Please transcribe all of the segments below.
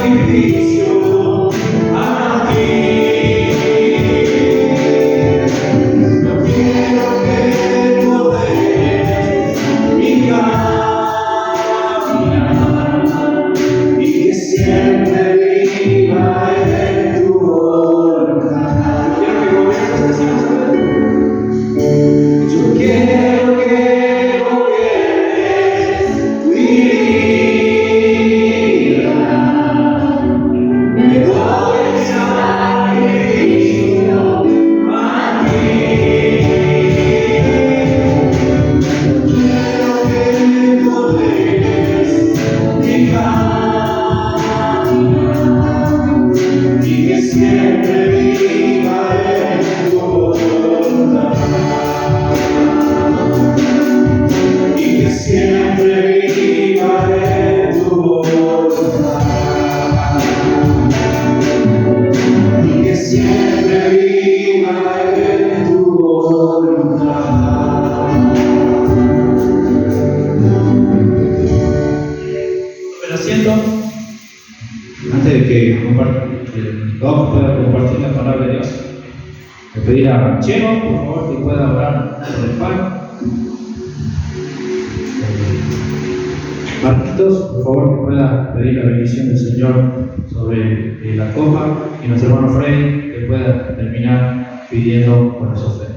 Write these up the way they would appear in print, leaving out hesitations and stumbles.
sacrificio a ti. No quiero que tú ordenes mi caminar y que siempre viva en tu voluntad. Quiero que gobiernes así, yo quiero que gobiernes mi vida. Me doy el sacrificio a ti. Quiero que tú ordenes mi caminar y que siempre viva en tu voluntad. Y que siempre viva en tu voluntad. Y que siempre viva en tu voluntad. Tomen asiento. Antes de que todos puedan compartir la palabra de Dios, le pedir a Chelo, por favor, que pueda orar por el pan. Marquitos, por favor, que pueda pedir la bendición del Señor sobre la copa, y nuestro hermano Freddy, que pueda terminar pidiendo por las ofrendas.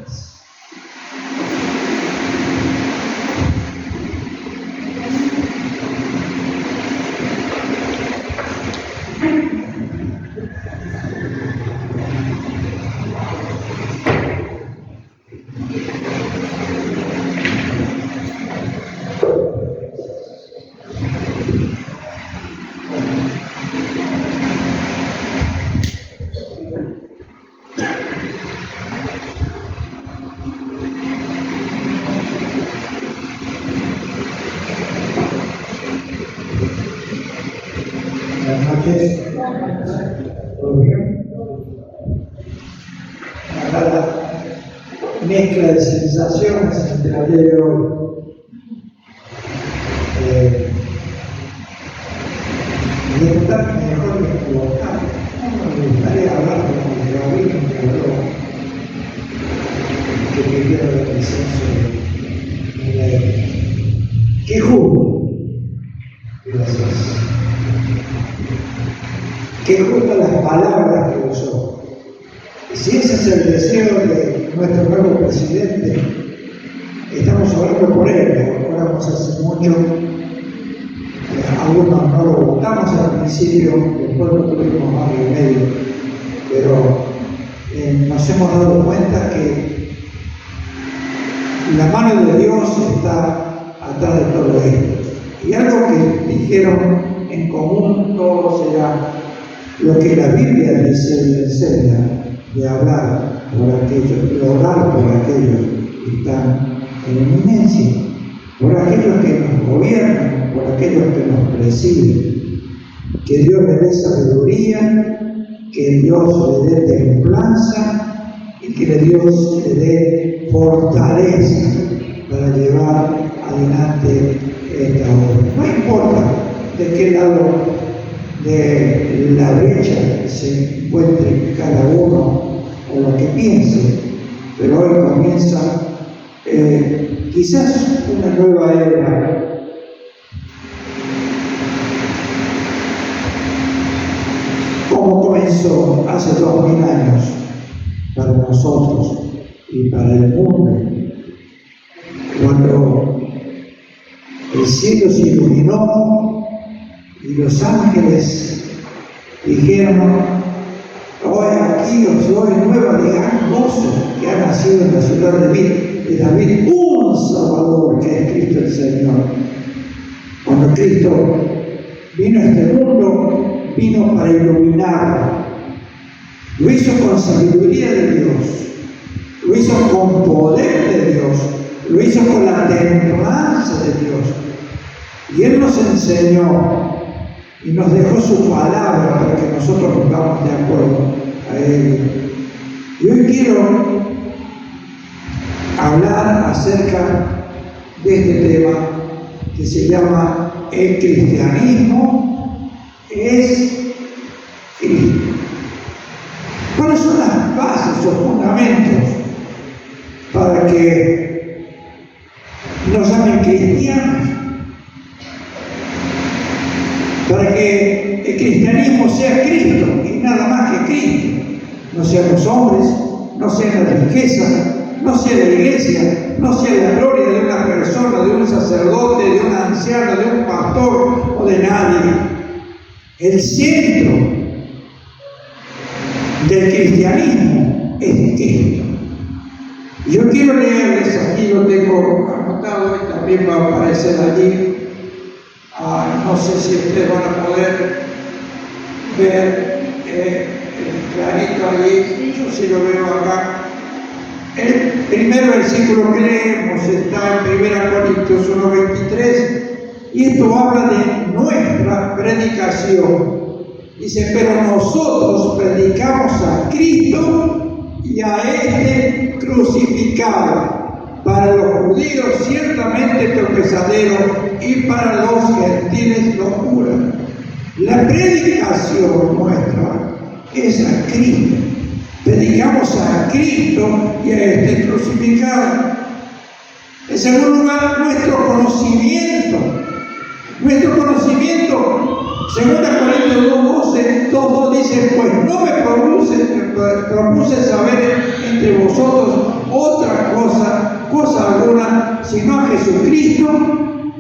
Buenas noches. ¿Todo bien? Acá la mezcla de sensaciones entre ayer y hoy. Me gustaría mejor que equivocar. Me gustaría hablar como el rabino que habló, que pidió la presencia de ¿qué juro? Gracias. Que justo las palabras que usó. Y si ese es el deseo de nuestro nuevo presidente, estamos orando por él, lo oramos hace mucho, algunos no lo votamos al principio, después lo tuvimos más de medio, pero nos hemos dado cuenta que la mano de Dios está atrás de todo esto. Y algo que dijeron en común todos era lo que la Biblia dice y enseña de hablar por aquellos, de orar por aquellos que están en eminencia, por aquellos que nos gobiernan, por aquellos que nos presiden. Que Dios le dé sabiduría, que Dios le dé templanza y que Dios le dé fortaleza para llevar adelante esta obra. No importa de qué lado de la brecha se encuentre cada uno o lo que piense, pero hoy comienza quizás una nueva era. Como comenzó hace 2000 años para nosotros y para el mundo, cuando el cielo se iluminó y los ángeles dijeron: hoy aquí os doy nueva de gran gozo, que ha nacido en la ciudad de David un Salvador, que es Cristo el Señor. Cuando Cristo vino a este mundo, vino para iluminar. Lo hizo con sabiduría de Dios, lo hizo con poder de Dios, lo hizo con la templanza de Dios. Y Él nos enseñó y nos dejó su palabra para que nosotros pongamos de acuerdo a Él. Y hoy quiero hablar acerca de este tema que se llama el cristianismo es Cristo. ¿Cuáles son las bases o fundamentos para que nos llamen cristianos? Para que el cristianismo sea Cristo y nada más que Cristo. No sean los hombres, no sea la riqueza, no sea la iglesia, no sea la gloria de una persona, de un sacerdote, de un anciano, de un pastor o de nadie. El centro del cristianismo es Cristo. Yo quiero leerles, aquí lo tengo anotado y también va a aparecer allí. No sé si ustedes van a poder ver clarito allí, yo sí lo veo acá. El primer versículo que leemos está en 1 Corintios 1:23 y esto habla de nuestra predicación. Dice, pero nosotros predicamos a Cristo y a este crucificado. Para los judíos ciertamente tropezadero y para los gentiles locura. La predicación nuestra es a Cristo. Predicamos a Cristo y a este crucificado. En segundo lugar, nuestro conocimiento. Nuestro conocimiento, 2 Corintios 2:12 dice, pues no me propuse saber entre vosotros otra cosa alguna, sino a Jesucristo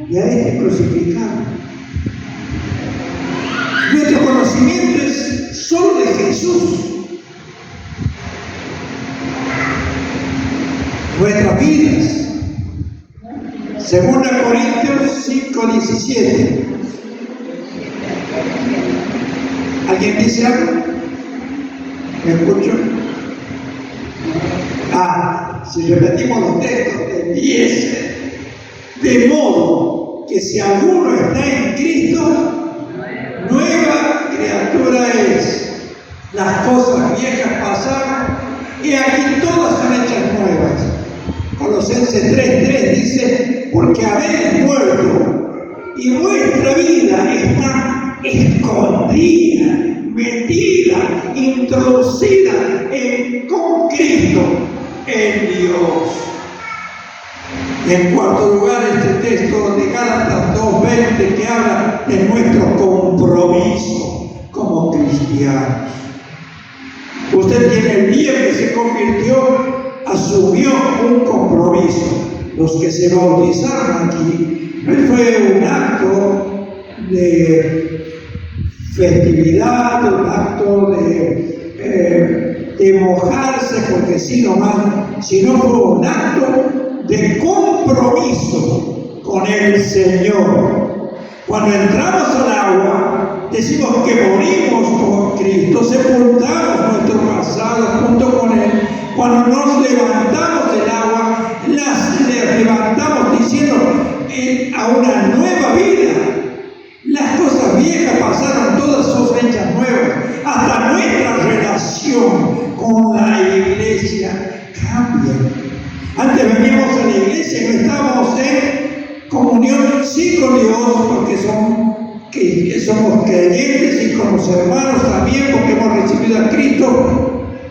y a este crucificado. Nuestro conocimiento es solo de Jesús. Nuestras vidas. 2 Corintios 5:17. ¿Alguien dice algo? ¿Me escucho? Si repetimos los textos de 10, de modo que si alguno está en Cristo, nueva criatura es. Las cosas viejas pasaron y aquí todas son hechas nuevas. Colosenses 3:3 dice, porque habéis muerto y vuestra vida está escondida, metida, introducida con Cristo en Dios. Y en cuarto lugar, este texto de Gálatas 2:20 que habla de nuestro compromiso como cristianos. Usted tiene el día que se convirtió, asumió un compromiso. Los que se bautizaron aquí, no fue un acto de festividad, un acto de mojarse porque sí nomás, sino fue un acto de compromiso con el Señor. Cuando entramos al agua, decimos que morimos con Cristo, sepultamos nuestro pasado junto con Él. Cuando nos levantamos del agua, le levantamos diciendo a una nueva vida. Las cosas viejas pasaron, todas son hechas nuevas. Hasta nuestra relación con la iglesia cambia. Antes veníamos a la iglesia y no estábamos en comunión sí con Dios, porque somos creyentes y con los hermanos también, porque hemos recibido a Cristo,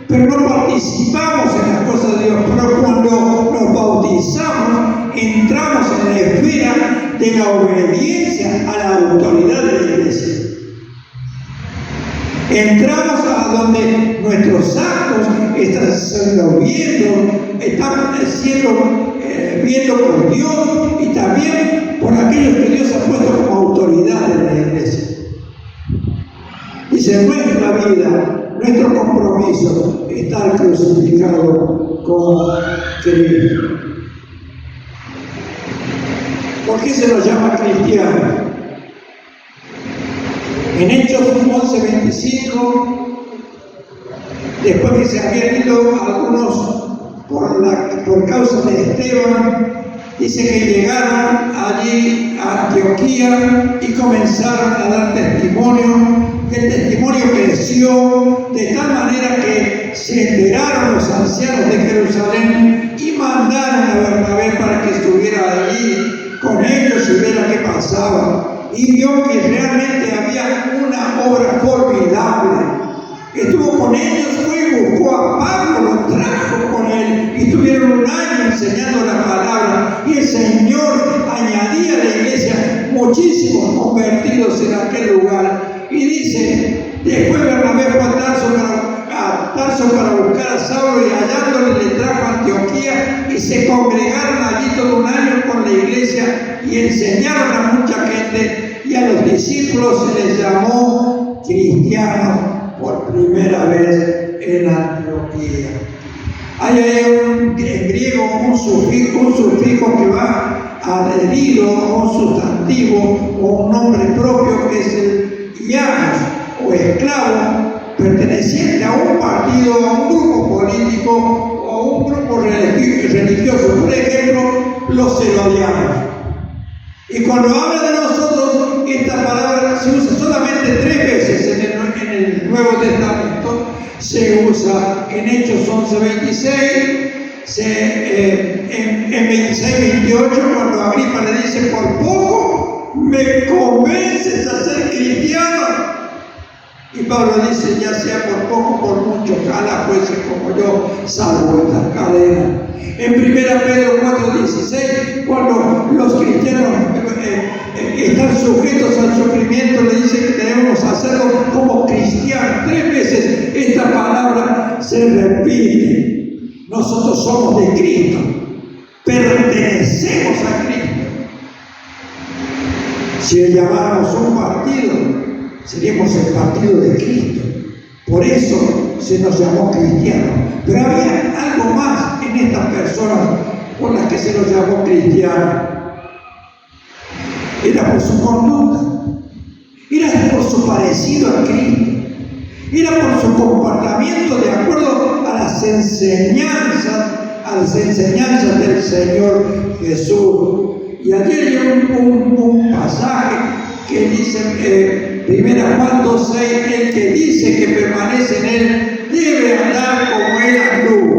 pero no participamos en las cosas de Dios. Pero cuando nos bautizamos, entramos en la esfera de la obediencia a la autoridad de la iglesia. Entramos a donde nuestros actos están siendo viendo por Dios y también por aquellos que Dios ha puesto como autoridad en la iglesia. Dice, nuestra vida, nuestro compromiso, estar crucificado con Cristo. ¿Por qué se nos llama cristiano? En Hechos 11:25, después que se habían ido algunos por causa de Esteban, dice que llegaron allí a Antioquía y comenzaron a dar testimonio. Y el testimonio creció de tal manera que se enteraron los ancianos de Jerusalén y mandaron a Bernabé para que estuviera allí con ellos y viera qué pasaba. Y vio que realmente había una obra formidable enseñando la palabra y el Señor añadía a la iglesia muchísimos convertidos en aquel lugar. Y dice, después Bernabé fue a Tarso para buscar a Saulo y hallándole le trajo a Antioquía y se congregaron allí todo un año con la iglesia y enseñaron a mucha gente y a los discípulos se les llamó cristianos por primera vez en Antioquía. Hay en griego un sufijo que va adherido a un sustantivo o un nombre propio que es el iamos o esclavo, perteneciente a un partido, a un grupo político o a un grupo religioso. Por ejemplo, los herodianos. Y cuando habla de nosotros, esta palabra se usa solamente 3 veces en el Nuevo Testamento. Se usa en Hechos 11:26, en 26:28, cuando Agripa le dice, por poco me convences a ser cristiano. Y Pablo dice, ya sea por poco, por mucho, ojalá fuese como yo, salvo esta cadena. En 1 Pedro 4:16, cuando los cristianos están sujetos al sufrimiento, le dice que debemos hacerlo como cristianos. 3 veces esta palabra se repite. Nosotros somos de Cristo, pertenecemos a Cristo. Si le llamáramos un partido, seríamos el partido de Cristo. Por eso se nos llamó cristianos. Pero había algo más en estas personas por las que se nos llamó cristianos. Era por su conducta, era por su parecido a Cristo, era por su comportamiento de acuerdo a las enseñanzas del Señor Jesús. Y aquí hay un pasaje que dice, 1 Juan 2:6, el que dice que permanece en él debe andar como él anduvo.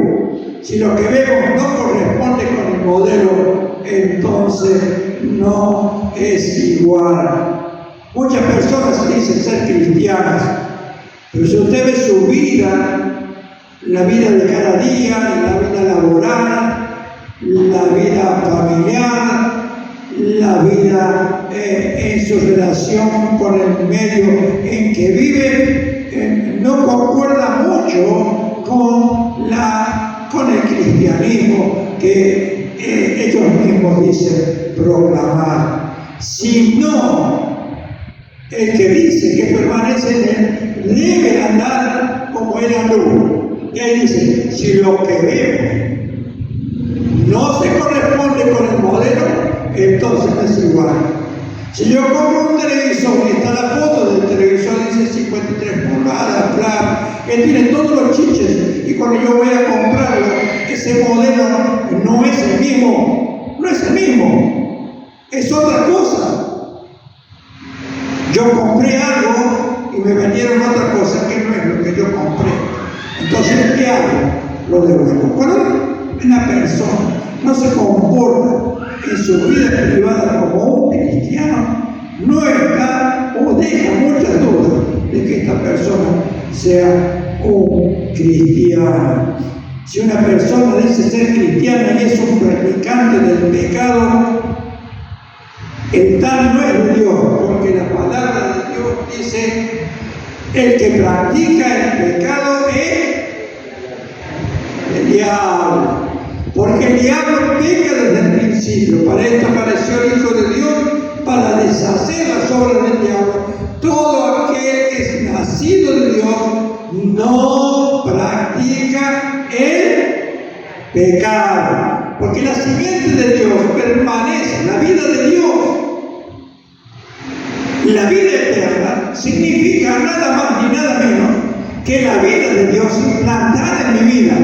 Si lo que vemos no corresponde con el modelo, entonces no es igual. Muchas personas dicen ser cristianas, pero si usted ve su vida, la vida de cada día, la vida laboral, la vida familiar, la vida en su relación con el medio en que vive, no concuerda mucho con el cristianismo que ellos mismos dicen proclamar, sino el que dice que permanece en él debe andar como él anduvo. Y ahí dice, si lo que vemos no se corresponde con el modelo, entonces no es igual. Si yo compro un televisor y está la foto del televisor, dice 53 pulgadas, flat, que tiene todos los chiches, y cuando yo voy a comprarlo, ese modelo no es el mismo, es otra cosa. Yo compré algo y me vendieron otra cosa que no es lo que yo compré. Entonces, ¿qué hago? Lo devuelvo. Cuando una persona no se comporta en su vida privada como un cristiano, no está o deja muchas dudas de que esta persona sea un cristiano. Si una persona dice ser cristiana y es un practicante del pecado, el tal no es de Dios, porque la palabra de Dios dice, el que practica el pecado es el diablo. Porque el diablo peca desde el principio. Para esto apareció el Hijo de Dios, para deshacer las obras del diablo. Todo aquel que es nacido de Dios no practica el pecado. Porque la simiente de Dios permanece, la vida de Dios. La vida eterna significa nada más ni nada menos que la vida de Dios implantada en mi vida.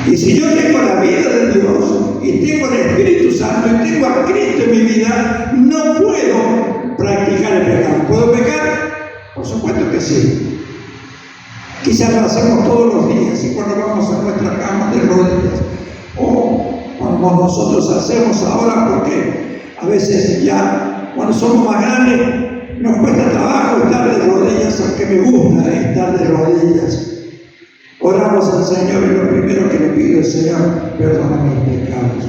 Y si yo tengo la vida de Dios y tengo el Espíritu Santo y tengo a Cristo en mi vida, no puedo practicar el pecado. ¿Puedo pecar? Por supuesto que sí. Quizás lo hacemos todos los días y cuando vamos a nuestra cama de rodillas, o cuando nosotros hacemos ahora, porque a veces ya cuando somos más grandes nos cuesta trabajo estar de rodillas, aunque me gusta estar de rodillas. Oramos al Señor y lo primero pido al Señor, perdona mis pecados.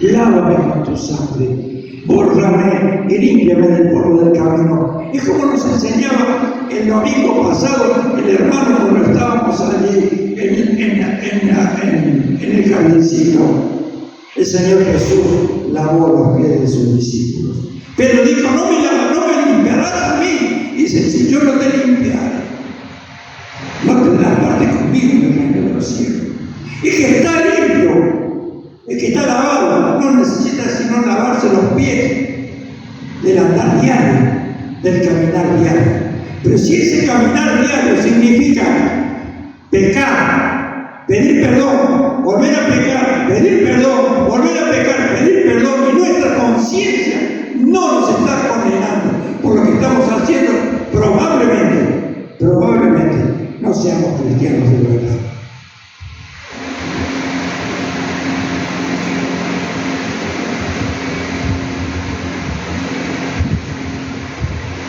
Lávame con tu sangre, bórrame y límpiame del polvo del camino. Y como nos enseñaba el domingo pasado el hermano cuando estábamos allí en el jardincito, el Señor Jesús lavó los pies de sus discípulos. Pero dijo, no me limpiarás a mí. Dice, si yo no te limpiaré, no tendrás parte conmigo en el reino de los cielos. Y que está limpio, el que está lavado, no necesita sino lavarse los pies del andar diario, del caminar diario. Pero si ese caminar diario significa pecar, pedir perdón, volver a pecar, pedir perdón, volver a pecar, pedir perdón, y nuestra conciencia no nos está condenando por lo que estamos haciendo, probablemente no seamos cristianos de verdad.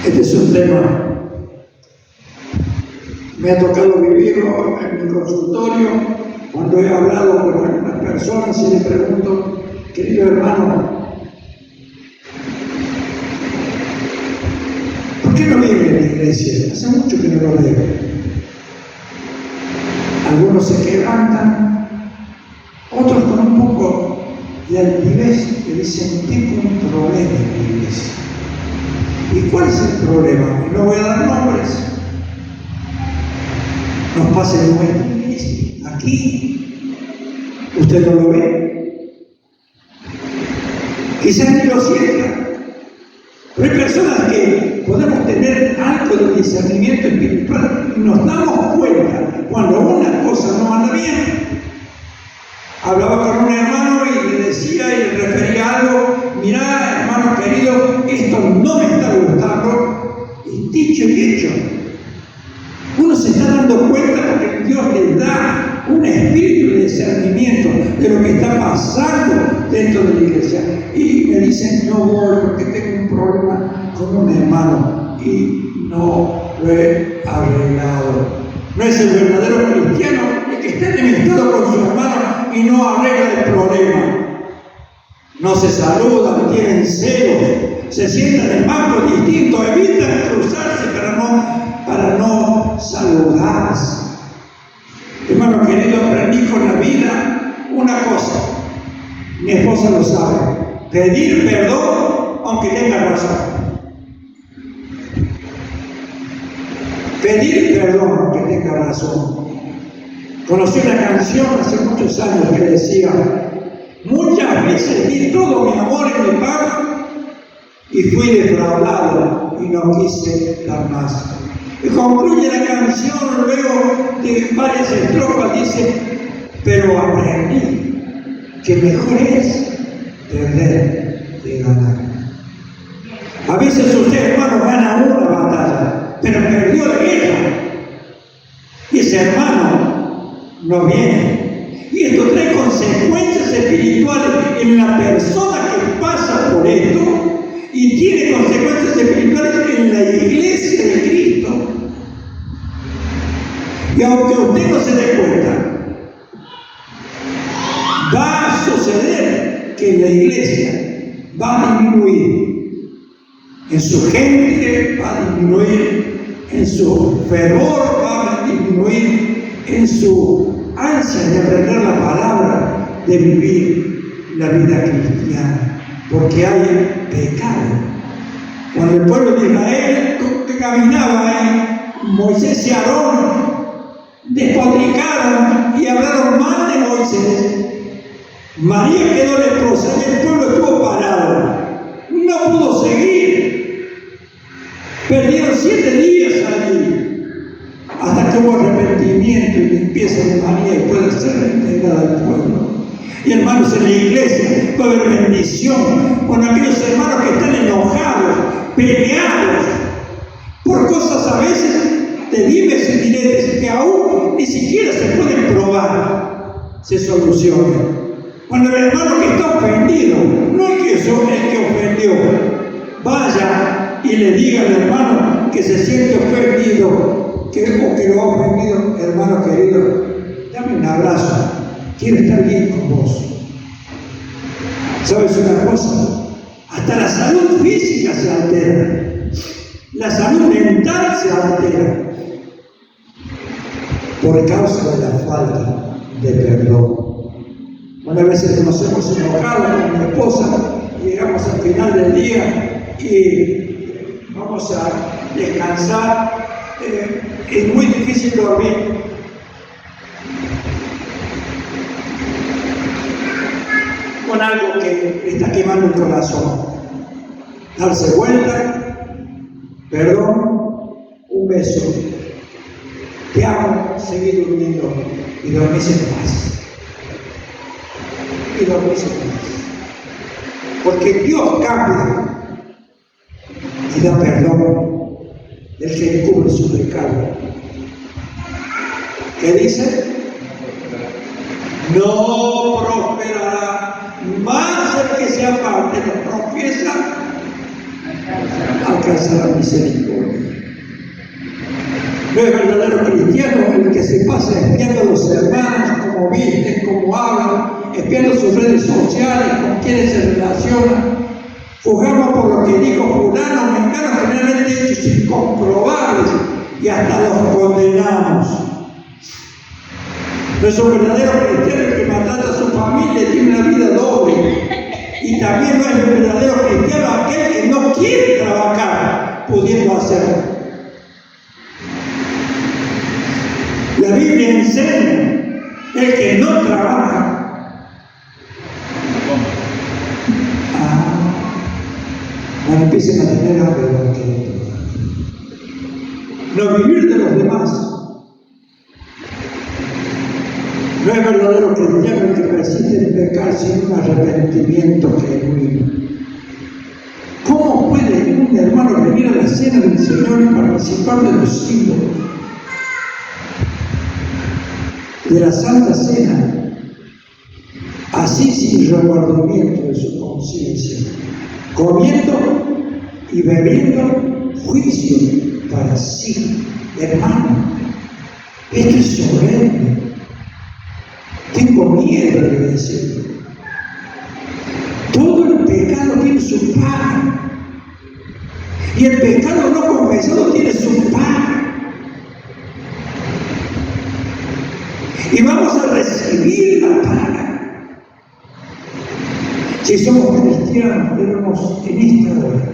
Este es un tema, me ha tocado vivirlo en mi consultorio, cuando he hablado con algunas personas y les pregunto, querido hermano, ¿por qué no vive en la iglesia? Hace mucho que no lo veo. Algunos se quebrantan, otros con un poco de altivez que dicen, tengo un problema en la iglesia. ¿Y cuál es el problema? No voy a dar nombres. Nos pasa en nuestra iglesia. Aquí, ¿usted no lo ve? Quizás ni lo sienta. Pero hay personas que podemos tener algo de discernimiento espiritual y nos damos cuenta cuando una cosa no anda bien. Hablaba con un hermano y le decía y le refería algo, mirá, hermano querido, esto no me está gustando, y dicho y hecho. Uno se está dando cuenta porque Dios le da un espíritu de discernimiento de lo que está pasando dentro de la iglesia. Y me dicen, no voy porque tengo un problema con un hermano y no lo he arreglado. No es el verdadero cristiano el que está enemistado con su hermano y no arregla el problema. No se saludan, tienen celos, se sientan en bancos distintos, evitan cruzarse para no saludarse. Hermano querido, aprendí con la vida una cosa, mi esposa lo sabe, pedir perdón aunque tenga razón. Pedir perdón aunque tenga razón. Conocí una canción hace muchos años que decía, muchas veces di todo mi amor en mi pago y fui defraudado y no quise dar más. Y concluye la canción luego de varias estrofas, dice, pero aprendí que mejor es perder que ganar. A veces usted, hermano, gana una batalla, pero perdió la guerra. Y ese hermano no viene. Y esto trae consecuencias espirituales en la persona que pasa por esto y tiene consecuencias espirituales en la iglesia de Cristo. Y aunque usted no se dé cuenta, va a suceder que la iglesia va a disminuir en su gente, va a disminuir en su fervor, va a disminuir en su ansia de aprender la palabra, de vivir la vida cristiana, porque hay pecado. Cuando el pueblo de Israel caminaba ahí, Moisés y Aarón despotricaron y hablaron mal de Moisés. María quedó leprosa y el pueblo estuvo parado, no pudo seguir. Perdieron 7 días allí hasta que hubo arrepentimiento y limpieza de María y puede ser reintegrada al pueblo. Y hermanos, en la iglesia puede haber bendición con aquellos hermanos que están enojados, peleados por cosas a veces de dimes y diretes que aún ni siquiera se pueden probar, se solucionan. Cuando el hermano que está ofendido, no el que ofendió, vaya y le diga al hermano que se siente ofendido, o que lo ha ofendido, hermano querido, dame un abrazo, quiere estar bien con vos. ¿Sabes una cosa? Hasta la salud física se altera. La salud mental se altera por causa de la falta de perdón. Una vez nos hemos enojado con mi esposa, llegamos al final del día y vamos a descansar. Es muy difícil dormir. Con algo que está quemando el corazón. Darse vuelta, perdón, un beso. Te amo, seguir durmiendo y dormís en paz. Y dormís en paz. Porque Dios cambia y da perdón del que encubre su pecado. ¿Qué dice? No prosperará, más el que se aparte no confiesa, alcanzará misericordia. No es verdadero cristiano el que se pasa espiando a los hermanos, cómo visten, cómo hablan, espiando sus redes sociales, con quienes se relacionan. Juzgamos por lo que dijo fulano, mengano, generalmente hechos incomprobables y hasta los condenamos. No es un verdadero cristiano el que maltrata a su familia y tiene una vida doble. Y también no es un verdadero cristiano aquel que no quiere trabajar pudiendo hacerlo. La Biblia enseña, el que no trabaja, no empiecen a tener hambre de que no vivir de los demás. No es verdadero cristiano el que persiste en pecar sin un arrepentimiento genuino. ¿Cómo puede un hermano venir a la cena del Señor y participar de los símbolos de la Santa Cena, así sin remordimiento de su conciencia, comiendo y bebiendo juicio para sí? Hermano, esto es solemne. Tengo miedo de decirlo. Todo el pecado tiene su paga. Y el pecado no confesado tiene su paga. Y vamos a recibir la paga. Si somos cristianos, debemos en esta hora.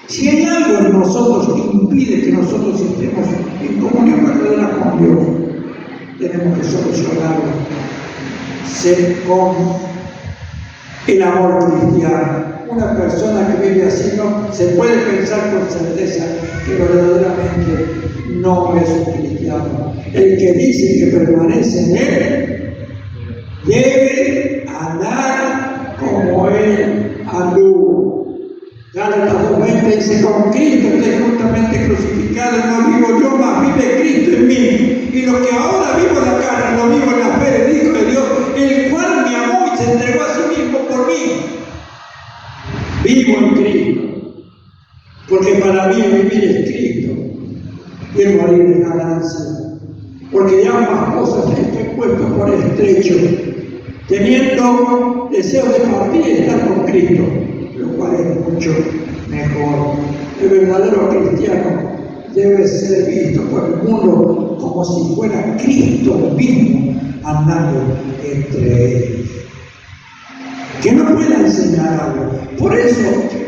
Si hay algo en nosotros que impide que nosotros estemos en comunión verdadera con Dios, tenemos que solucionarlo. Ser con el amor cristiano. Una persona que vive así no se puede pensar con certeza que verdaderamente no es un cristiano. El que dice que permanece en él debe andar como él anduvo. Gálatas 2:20 dice: con Cristo estoy juntamente crucificado, no vivo yo, mas vive Cristo en mí. Y lo que ahora vivo en la carne, lo vivo en la fe del Hijo de Dios, el cual me amó y se entregó a sí mismo por mí. Vivo en Cristo, porque para mí vivir es Cristo y el morir es ganancia. Porque ya ambas cosas estoy puesto por estrecho, teniendo deseo de partir y estar con Cristo, lo cual es mucho mejor. El verdadero cristiano debe ser visto por el mundo como si fuera Cristo mismo andando entre ellos. Que no pueda enseñar algo. Por eso,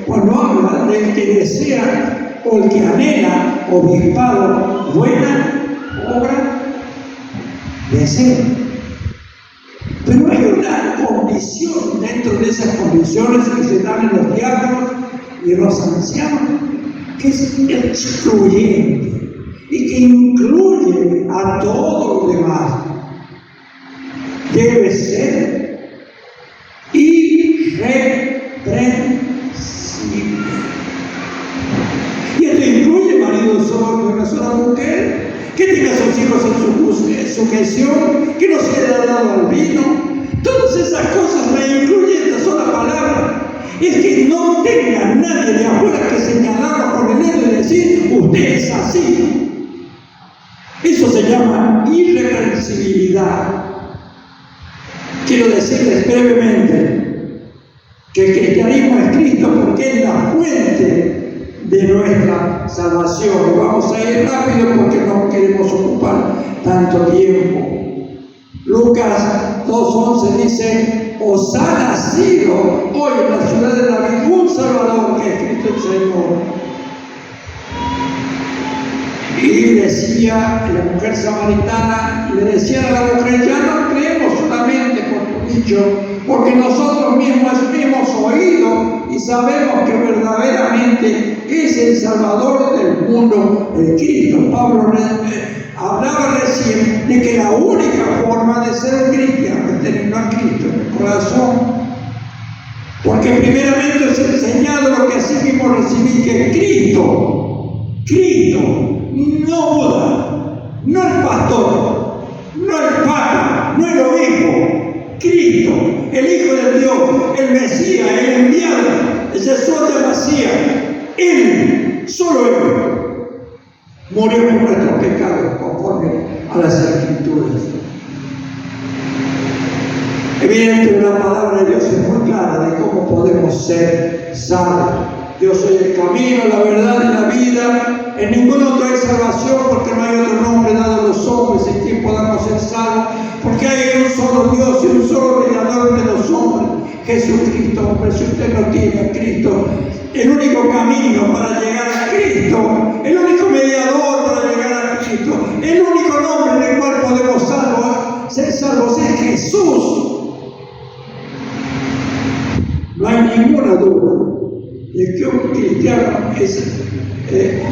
cuando habla del que desea o el que anhela obispado, buena obra, desea. Pero hay una condición dentro de esas condiciones que se dan en los diáconos y en los ancianos, que es excluyente y que incluye a todos los demás. Debe ser irreprensible. Y esto incluye marido solo de una sola mujer, que tenga a sus hijos en su sujeción, que no se haya dado al vino. Todas esas cosas me incluye esta sola palabra. Es que no tenga nadie de afuera que señalarlo con el dedo y decir: usted es así. Eso se llama irreprensibilidad. quiero decirles brevemente que el cristianismo es Cristo porque es la fuente de nuestra salvación. Vamos a ir rápido porque no queremos ocupar tanto tiempo. Lucas 2:11 dice: os ha nacido hoy en la ciudad de David un Salvador, que es Cristo el Señor. Y decía la mujer samaritana, le decía a la mujer: ya no creemos solamente por tu dicho, porque nosotros mismos hemos oído y sabemos que verdaderamente es el Salvador del mundo, el Cristo. Pablo hablaba recién de que la única forma de ser un cristiano es teniendo a Cristo en el corazón. Porque primeramente os he enseñado lo que así mismo recibí, que Cristo, no Buda, no el pastor, no el papa, no el obispo, Cristo, el Hijo de Dios, el Mesías, el enviado, el Jesús de Mesías, Él, solo Él, murió por nuestros pecados conforme a las Escrituras. Evidentemente la palabra de Dios es muy clara de cómo podemos ser salvos. Yo soy el camino, la verdad y la vida. En ningún otro hay salvación, porque no hay otro nombre dado a los hombres en quien podamos ser salvos. Porque hay un solo Dios y un solo mediador de los hombres, Jesucristo. Hombre, si usted no tiene a Cristo, el único camino para llegar a Cristo, el único mediador para llegar a Cristo, el único nombre en el cual podemos ser salvos es Jesús. No hay ninguna duda de que un cristiano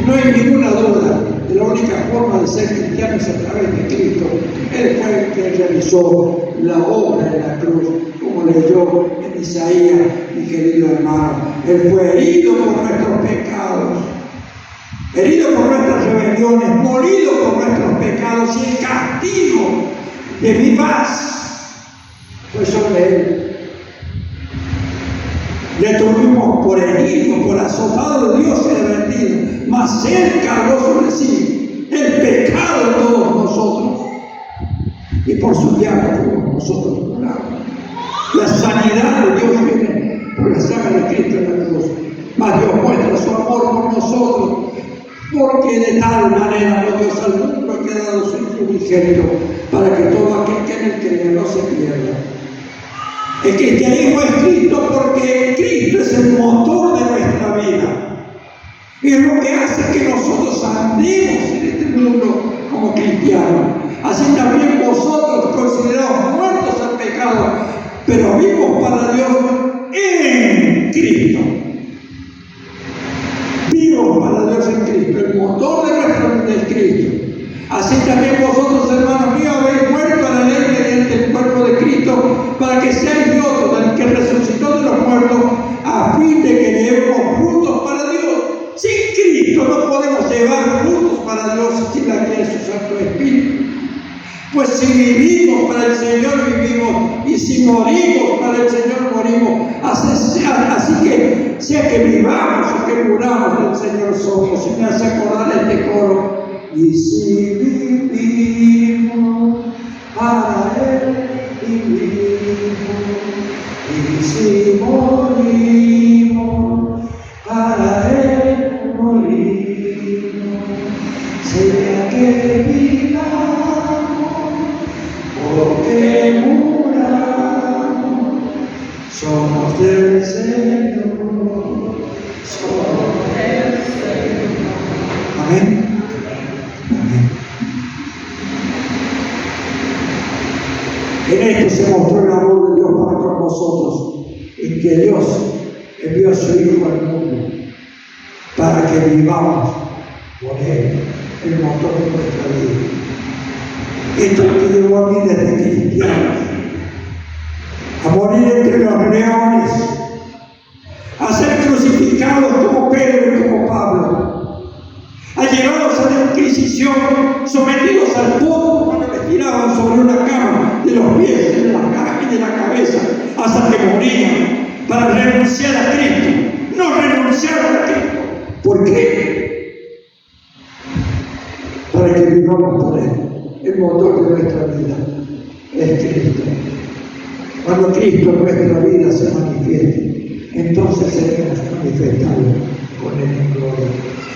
no hay ninguna duda de la única forma de ser cristiano es a través de Cristo. Él fue el que realizó la obra en la cruz, como leyó en Isaías, mi querido hermano. Él fue herido por nuestros pecados, herido por nuestras rebeliones, molido por nuestros pecados, y el castigo de mi paz fue sobre él. Le tuvimos por herido, por azotado de Dios y vendido, mas Él cargó sobre sí el pecado de todos nosotros, y por su llaga fuimos nosotros curados. La sanidad de Dios viene por la sangre de Cristo en la cruz, mas Dios muestra su amor por nosotros, porque de tal manera amó Dios al mundo que ha dado su Hijo unigénito, para que todo aquel que en él crea no se pierda. El cristianismo es Cristo porque Cristo es el motor de nuestra vida. Y es lo que hace que nosotros andemos en este mundo como cristianos. Así también vosotros, considerados muertos al pecado, pero vivos para Dios en Cristo. Vivos para Dios en Cristo. El motor de nuestra vida es Cristo. Así también vosotros, hermanos míos, habéis muerto a la ley mediante el cuerpo de Cristo, para que seáis vosotros el que resucitó de los muertos, a fin de que llevemos frutos para Dios. Sin Cristo no podemos llevar frutos para Dios sin la guía de su Santo Espíritu. Pues si vivimos para el Señor, vivimos, y si morimos para el Señor, morimos. Así que, sea que vivamos o que muramos, el Señor somos. Y me hace acordar este coro. Y si vivimos para Él, vivimos. Y si morimos para Él, morimos. Sea que vivamos o que muramos, somos del Señor, somos del Señor. Amén. En esto se mostró el amor de Dios para con nosotros, en que Dios envió a su Hijo al mundo para que vivamos por Él, el motor de nuestra vida. Esto es lo que llevó a mí desde cristiano a morir entre los leones, a ser crucificados como Pedro y como Pablo, a llevados a la Inquisición, sometidos al fuego cuando les tiraban sobre una cama, de los pies, de la cara y de la cabeza, hasta que morían, para renunciar a Cristo. No renunciaron a Cristo. ¿Por qué? Para que vivamos por Él. El motor de nuestra vida es Cristo. Cuando Cristo en nuestra vida se manifieste, entonces seremos manifestados con Él en gloria.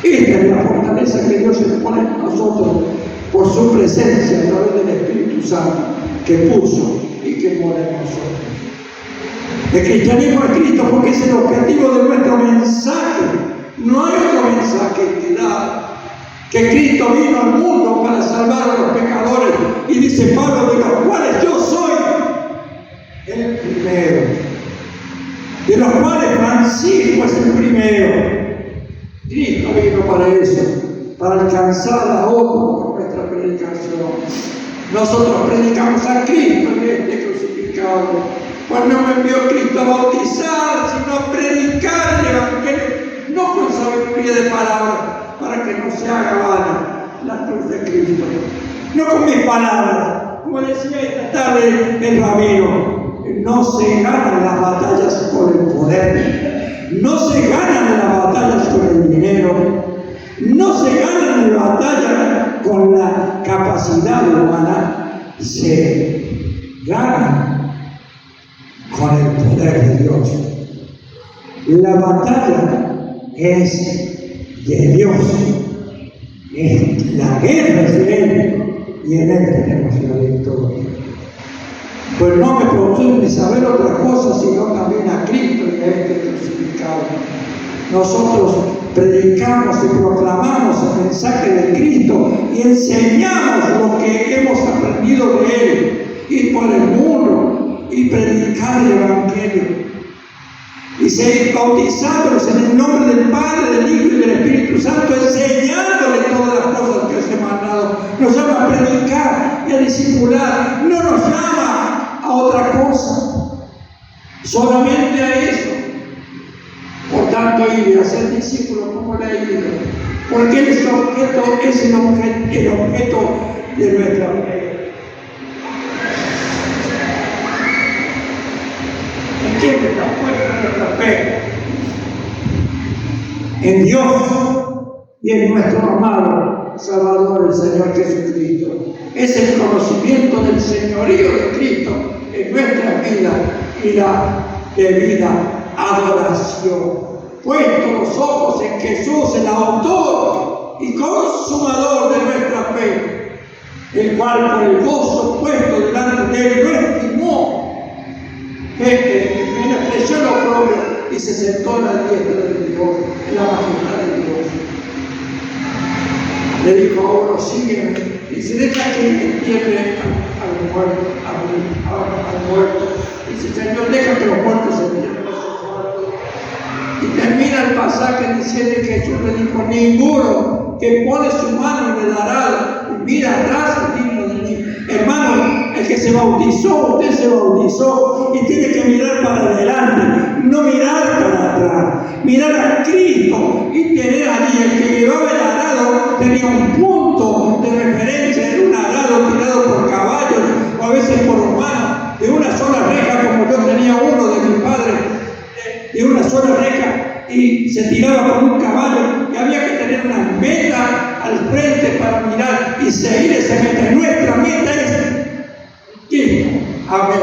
Esta es la fortaleza que Dios pone en nosotros por su presencia a través del Espíritu Santo que puso y que mora en nosotros. El cristianismo es Cristo porque es el objetivo de nuestro mensaje. No hay otro mensaje que dar. Que Cristo vino al mundo para salvar a los pecadores. Y dice Pablo, de los cuales yo soy el primero. De los cuales Francisco es el primero. Cristo vino para eso, para alcanzar a otros con nuestra predicación. Nosotros predicamos a Cristo en este crucificado. Cuando me envió Cristo a bautizar, sino a predicar el Evangelio, no con sabiduría de palabras, para que no se haga vana la cruz de Cristo. No con mis palabras, como decía esta tarde el rabino, no se ganan las batallas por el poder, no se ganan las batallas con el dinero, no se ganan las batallas con la capacidad humana, se ganan con el poder de Dios. La batalla es de Dios, la guerra es de Él y en Él tenemos la victoria. Pues no me preocupe saber otra cosa, sino también a Cristo y a este crucificado. Nosotros predicamos y proclamamos el mensaje de Cristo y enseñamos lo que hemos aprendido de Él, ir por el mundo y predicar el Evangelio. Y seguir bautizándolos en el nombre del Padre, del Hijo y del Espíritu Santo, enseñándoles todas las cosas que os he mandado. Nos llama a predicar y a discipular, no nos llama a otra cosa, solamente a eso. Por tanto, ir a ser discípulos como la iglesia, porque Él es el objeto de nuestra fe. ¿En quién está puesta nuestra fe? En Dios y en nuestro amado Salvador, el Señor Jesucristo. Es el conocimiento del señorío de Cristo en nuestra vida y la debida adoración. Puesto los ojos en Jesús, el autor y consumador de nuestra fe, el cual por el gozo puesto delante de Él no estimó que menospreció lo propio y se sentó a la diestra de Dios, en la majestad de Dios. Le dijo: ahora sígueme, y se deja que entierre al muerto. Dice: Señor, deja que los muertos se entierren a sus muertos. Y termina el pasaje diciendo que Jesús le dijo: ninguno que pone su mano en el arado y mira atrás es digno de mí. Hermano, el que se bautizó, usted se bautizó y tiene que mirar para adelante, no mirar para atrás, mirar a Cristo y tener allí. El que llevaba el arado tenía un punto de referencia, era un arado tirado por caballos o a veces por humanos, de una sola reja, como yo tenía uno de mi padre, de una sola reja, y se tiraba con un caballo y había que tener una meta al frente para mirar y seguir esa meta. Nuestra meta es Cristo. Amén.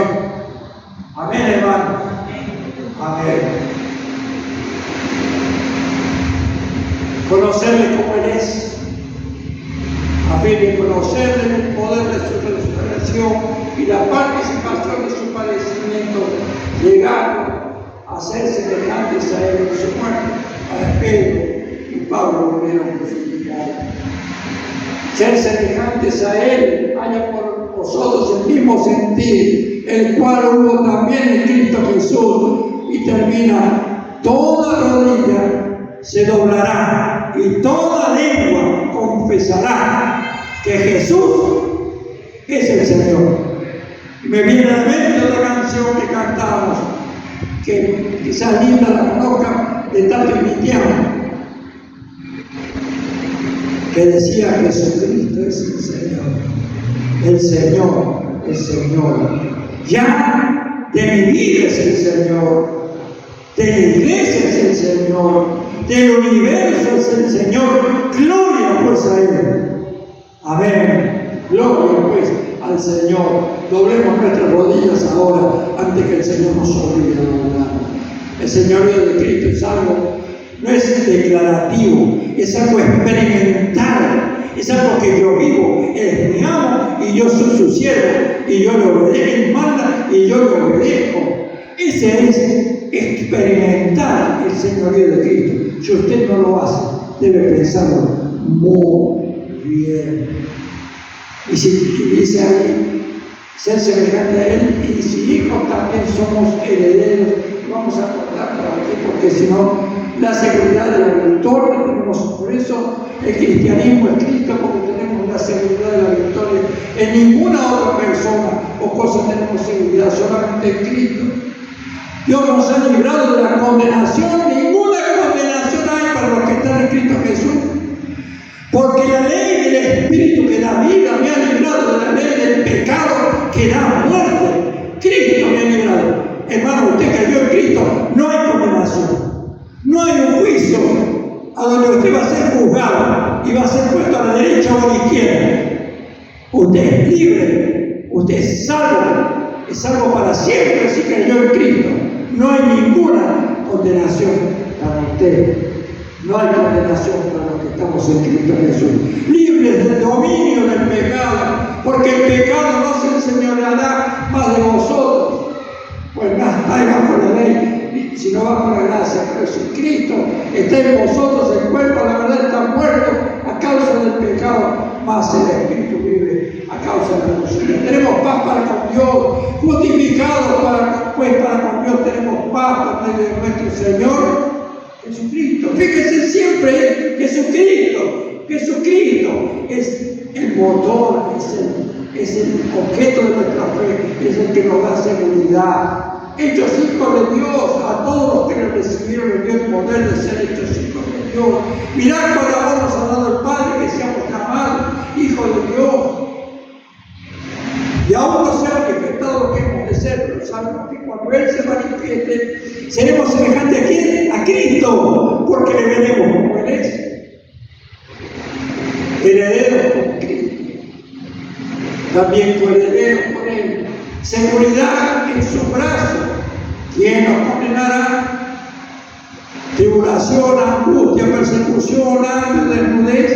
Amén, hermano. Amén. Conocerle como Él es, a fin de conocerle el poder de su resurrección y la participación de su padecimiento, llegando a ser semejantes a Él en su muerte, a Pedro y Pablo volvieron crucificados. Ser semejantes a Él, haya por vosotros el mismo sentir, el cual hubo también en Cristo Jesús, y termina: toda rodilla se doblará y toda lengua confesará que Jesús es el Señor. Me viene a la mente otra canción que cantamos, que quizás Linda la conozca, de Tato y Mitiano, que decía: Jesucristo es el Señor, el Señor, el Señor. Ya de mi vida es el Señor, de la iglesia es el Señor, del universo es el Señor. Gloria pues a Él. Amén. Gloria pues al al Señor. Doblemos nuestras rodillas ahora antes que el Señor nos obligue a doblar. El señorío de Cristo es algo, no es declarativo, es algo experimental, es algo que yo vivo. Él me ama y yo soy su siervo y yo le obedezco, Él manda y yo le obedezco. Ese es experimentar el señorío de Cristo. Si usted no lo hace, debe pensarlo muy bien. Y si tuviese ahí ser semejante a Él, y si hijos también somos herederos, vamos a acordar por aquí, porque si no, la seguridad de la victoria tenemos. Por eso el cristianismo es Cristo, porque tenemos la seguridad de la victoria. En ninguna otra persona o cosa tenemos seguridad, solamente en Cristo. Dios nos ha librado de la condenación. Ninguna condenación hay para los que están en Cristo Jesús. Porque la ley del Espíritu que da vida me ha librado de la ley del pecado que da muerte. Cristo me ha librado. Hermano, usted cayó en Cristo, no hay condenación. No hay un juicio a donde usted va a ser juzgado y va a ser puesto a la derecha o a la izquierda. Usted es libre, usted es salvo para siempre si cayó en Cristo. No hay ninguna condenación para usted. No hay condenación para los que estamos en Cristo Jesús. Libres del dominio del pecado, porque el pecado no se enseñoreará más de vosotros. Pues nada, hay bajo la ley, si no bajo la gracia. Pero si Cristo está en vosotros, el cuerpo, la verdad, está muerto a causa del pecado, más el Espíritu vive a causa de la justicia. Tenemos paz para con Dios, justificados para con Dios, tenemos paz por medio de nuestro Señor Jesucristo. Fíjese siempre, Jesucristo es el motor, es el objeto de nuestra fe, es el que nos da seguridad. Hechos hijos de Dios, a todos los que le recibieron el bien poder de ser hechos hijos de Dios. Mirad cuál amor nos ha dado el Padre, que seamos llamados hijos de Dios. Y aún no se ha manifestado lo que hemos de ser, pero sabemos que cuando Él se manifieste, seremos semejantes a ¿quién? A Cristo, porque le veremos como Él es. Herederos con Cristo, también coherederos con Él. Seguridad en su brazo. ¿Quién nos condenará? Tribulación, angustia, persecución, hambre, desnudez.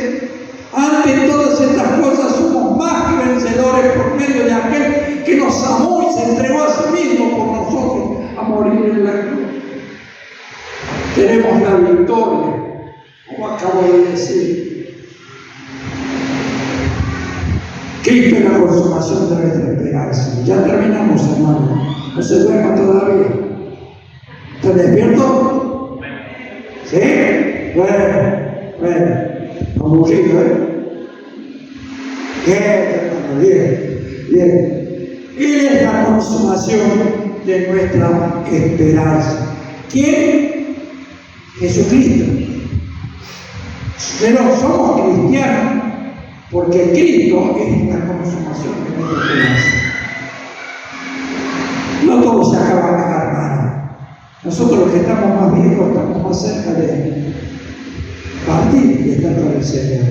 Ante todas estas cosas somos más que vencedores por medio de aquel que nos amó y se entregó a sí mismo por nosotros a morir en la cruz. Tenemos la victoria, como acabo de decir. Cristo es la consumación de nuestra esperanza. Ya terminamos, hermano. No se duerma todavía. ¿Está despierto? ¿Sí? Bueno. Aburrido, Bien, hermano, bien. Él es la consumación de nuestra esperanza. ¿Quién? Jesucristo. Pero somos cristianos porque Cristo es la consumación de nuestra esperanza. No todo se acaba acá, hermano. Nosotros los que estamos más viejos estamos más cerca de partir y estar con el Señor.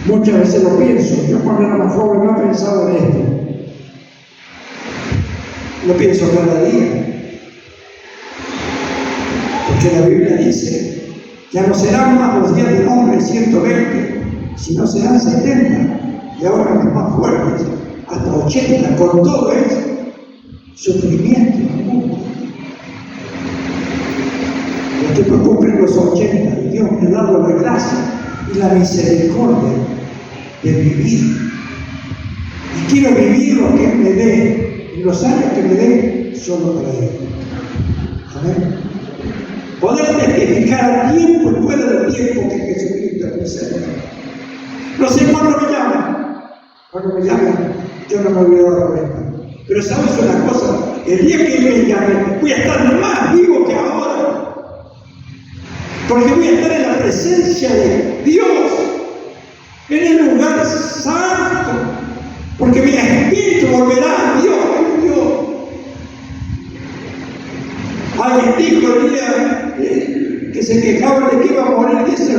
Muchas veces lo pienso. Yo cuando era más joven no pensaba en esto. Lo pienso cada día. Porque la Biblia dice, ya no serán más los días del hombre 120, sino serán 70. Y ahora los más fuertes, hasta 80, con todo eso. Sufrimiento en el mundo. Estoy por cumplir los 80 y Dios me ha dado la gracia y la misericordia de vivir. Y quiero vivir lo que Él me dé, en los años que me dé, solo para Él. Amén. Poder testificar a tiempo y fuera del tiempo que Jesucristo es mi Señor. No sé cuándo me llaman. Cuando me llaman, yo no me voy a dar cuenta. Pero sabes una cosa, el día que me llame, voy a estar más vivo que ahora. Porque voy a estar en la presencia de Dios, en el lugar santo, porque mi espíritu volverá a Dios. Alguien dijo el día que se quejaba de que iba a morir, dice,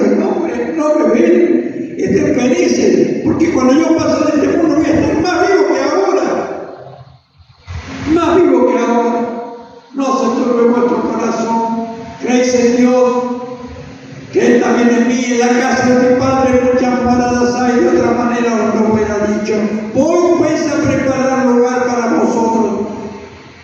no me ven, estén felices, porque cuando yo paso de este mundo voy a estar más vivo dicho, voy pues a preparar lugar para vosotros.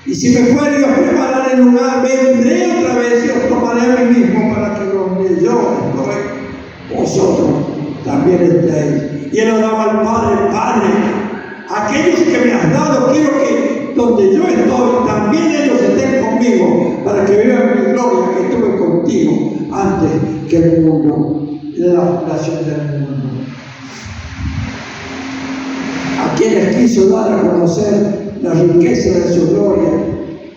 Y si me fuere yo a preparar el lugar, vendré otra vez y os tomaré a mí mismo para que donde yo estoy, vosotros también estéis. Y él oraba al Padre, Padre, aquellos que me has dado, quiero que donde yo estoy, también ellos estén conmigo, para que vean mi gloria que estuve contigo antes que el mundo, de la fundación del mundo. A quienes quiso dar a conocer la riqueza de su gloria.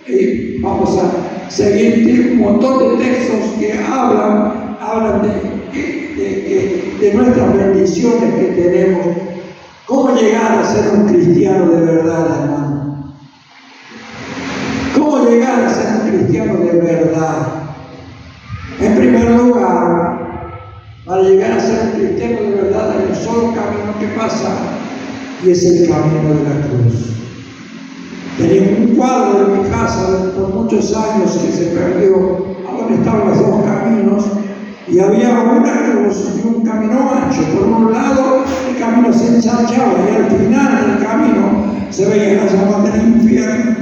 Y vamos a seguir un montón de textos que hablan de nuestras bendiciones que tenemos. ¿Cómo llegar a ser un cristiano de verdad, hermano? ¿Cómo llegar a ser un cristiano de verdad? En primer lugar, para llegar a ser un cristiano de verdad hay un solo camino que pasa, y es el camino de la cruz. Tenía un cuadro en mi casa por muchos años que se perdió. Ahora estaban los dos caminos y había una cruz y un camino ancho. Por un lado el camino se ensanchaba y al final del camino se veía la llama del infierno.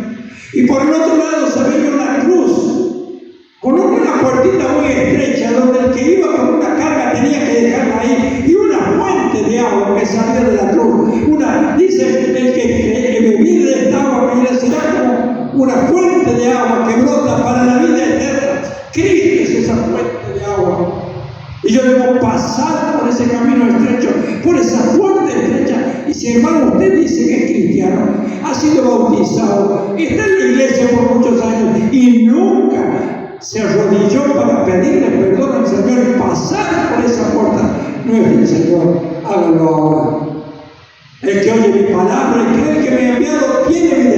Y por el otro lado se veía una cruz con una puertita muy estrecha donde el que iba con una carga tenía que dejarla ahí, y una fuente de agua que salía de la cruz. Dice el que bebía de esta agua será como una fuente de agua que brota para la vida eterna. Cristo es esa fuente de agua. Y yo debo pasar por ese camino estrecho, por esa fuente estrecha. Y si hermano usted dice que es cristiano, ha sido bautizado, está en la iglesia por muchos años y nunca se arrodilló para pedirle perdón al Señor y pasar por esa puerta, no es el Señor, hágalo ahora. El que oye mi palabra y cree que me ha enviado tiene vida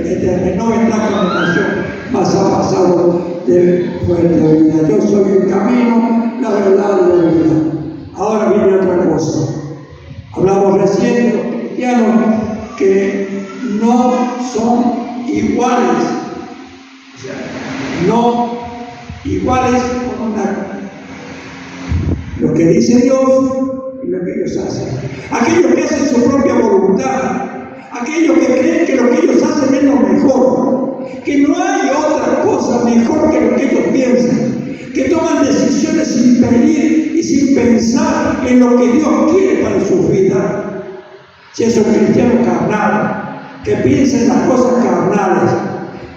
eterna, no vendrá condenación, mas ha pasado de fuerte vida. Yo soy el camino, la verdad y la vida. Ahora viene otra cosa. Hablamos recién de los cristianos que no son iguales. O sea, no iguales con lo que dice Dios y lo que ellos hacen. Aquellos que hacen su propia voluntad, aquellos que creen que lo que ellos hacen es lo mejor, que no hay otra cosa mejor que lo que ellos piensan, que toman decisiones sin pedir y sin pensar en lo que Dios quiere para su vida. Si es un cristiano carnal, que piensa en las cosas carnales,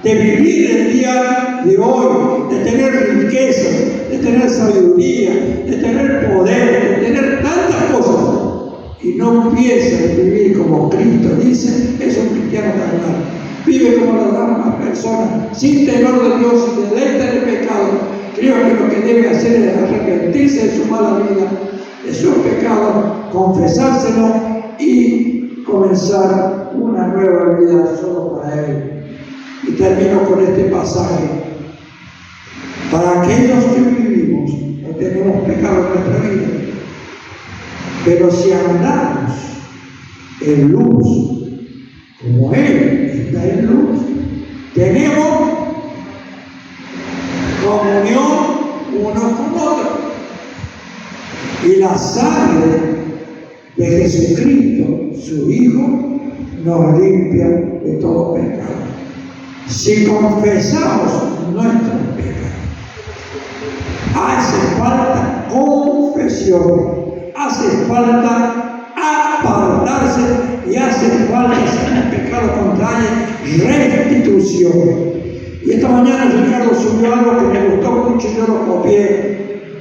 de vivir el día de hoy, de tener riqueza, de tener sabiduría, de tener poder, de tener tantas cosas, y no piensa en vivir como Cristo dice, es un cristiano carnal. Vive como las demás personas, sin temor de Dios y deleita en el pecado. Creo que lo que debe hacer es arrepentirse de su mala vida, de sus pecados, confesárselo y comenzar una nueva vida solo para Él. Y termino con este pasaje. Para aquellos que vivimos, no tenemos pecado en nuestra vida, pero si andamos en luz, como Él está en luz, tenemos comunión unos con otros. Y la sangre de Jesucristo, su Hijo, nos limpia de todo pecado. Si confesamos nuestros pecados, hace falta confesión, hace falta apartarse y hace falta, si el pecado contrae, restitución. Y esta mañana Ricardo subió algo que me gustó mucho y yo lo copié.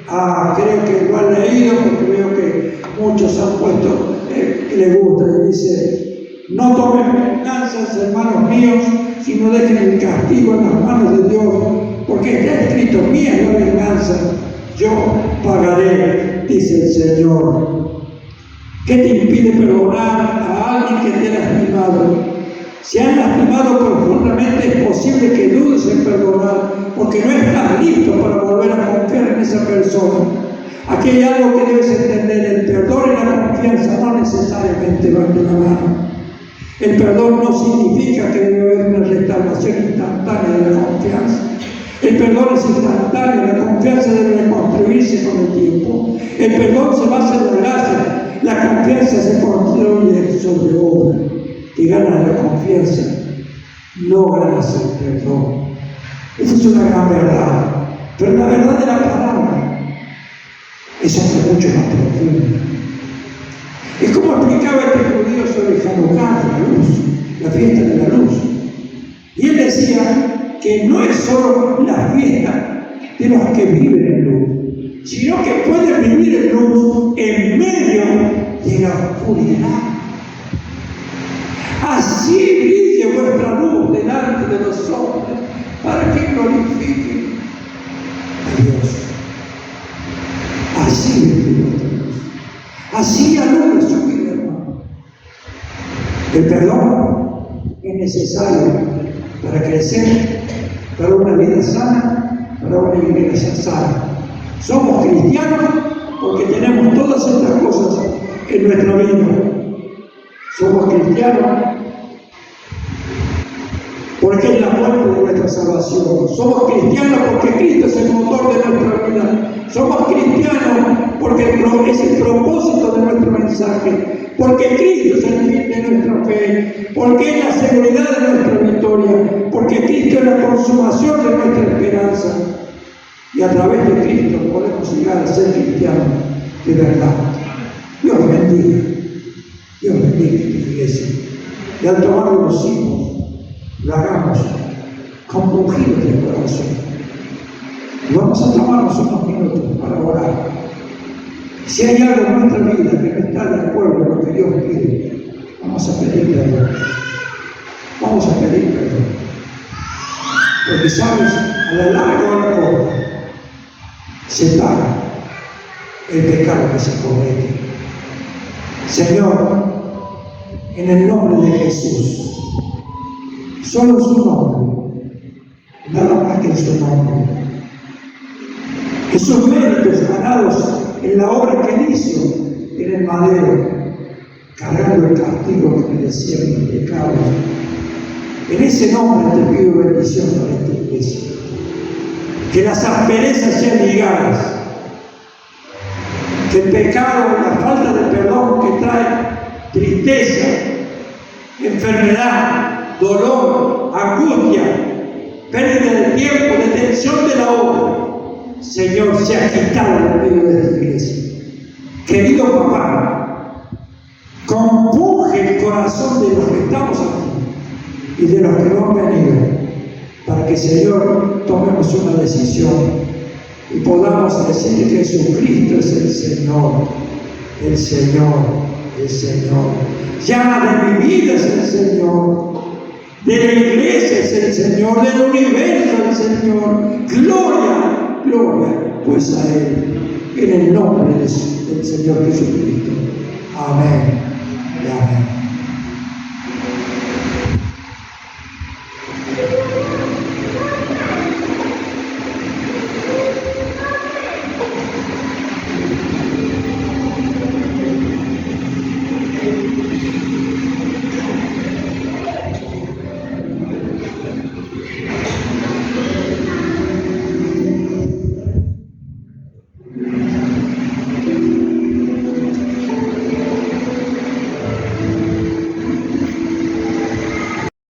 Creo que lo han leído porque veo que muchos han puesto que le gusta. Y dice: no tomen venganzas, hermanos míos, sino dejen el castigo en las manos de Dios, porque está escrito: mía es la venganza, yo pagaré, dice el Señor. ¿Qué te impide perdonar a alguien que te ha lastimado? Si han lastimado profundamente, es posible que dudes en perdonar, porque no estás listo para volver a confiar en esa persona. Aquí hay algo que debes entender: el perdón y la confianza no necesariamente van de la mano. El perdón no significa que debe haber una restauración instantánea de la confianza. El perdón es instantáneo, la confianza debe reconstruirse con el tiempo. El perdón se basa en la gracia, la confianza se construye sobre obra. Que ganas la confianza, no ganas el perdón. Esa es una gran verdad. Pero la verdad de la palabra es otra mucho más profunda. Es como explicaba este judío sobre Hanukkah, la luz, la fiesta de la luz. Y él decía que no es solo la fiesta de los que viven en luz, sino que pueden vivir en luz en medio de la oscuridad. Así brille vuestra luz delante de los hombres, para que glorifiquen a Dios. Así brille vuestra luz. Así alumbra su vida, hermano. El perdón es necesario para crecer, para una vida sana, para una iglesia sana. Somos cristianos porque tenemos todas estas cosas en nuestra vida. Somos cristianos porque es la fuente de nuestra salvación. Somos cristianos porque Cristo es el motor de nuestra vida. Somos cristianos porque es el propósito de nuestro mensaje. Porque Cristo es el fin de nuestra fe. Porque es la seguridad de nuestra victoria. Porque Cristo es la consumación de nuestra esperanza. Y a través de Cristo podemos llegar a ser cristianos de verdad. Dios bendiga. Dios bendiga esta iglesia. Y al tomar los hijos, lo hagamos compungidos de corazón. Y vamos a tomarnos unos minutos para orar. Si hay algo en nuestra vida que no está de acuerdo con lo que Dios pide, vamos a pedir perdón. Vamos a pedir perdón. Porque sabes, a la larga o a la corta, se paga el pecado que se comete. Señor, en el nombre de Jesús, solo en su nombre, nada más que en su nombre. Esos méritos ganados en la obra que él hizo en el madero, cargando el castigo que merecía mis pecados. En ese nombre te pido bendición para esta iglesia. Que las asperezas sean ligadas. Que el pecado, la falta de perdón que trae tristeza, enfermedad, dolor, angustia, pérdida de tiempo, detención de la obra, Señor, sea quitado en medio de esta iglesia. Querido papá, compunge el corazón de los que estamos aquí y de los que no han venido, para que, Señor, tomemos una decisión y podamos decir que Jesucristo es el Señor, el Señor, el Señor. Ya de mi vida es el Señor, de la iglesia es el Señor, del universo es el Señor. Gloria, gloria pues a Él, en el nombre del Señor Jesucristo.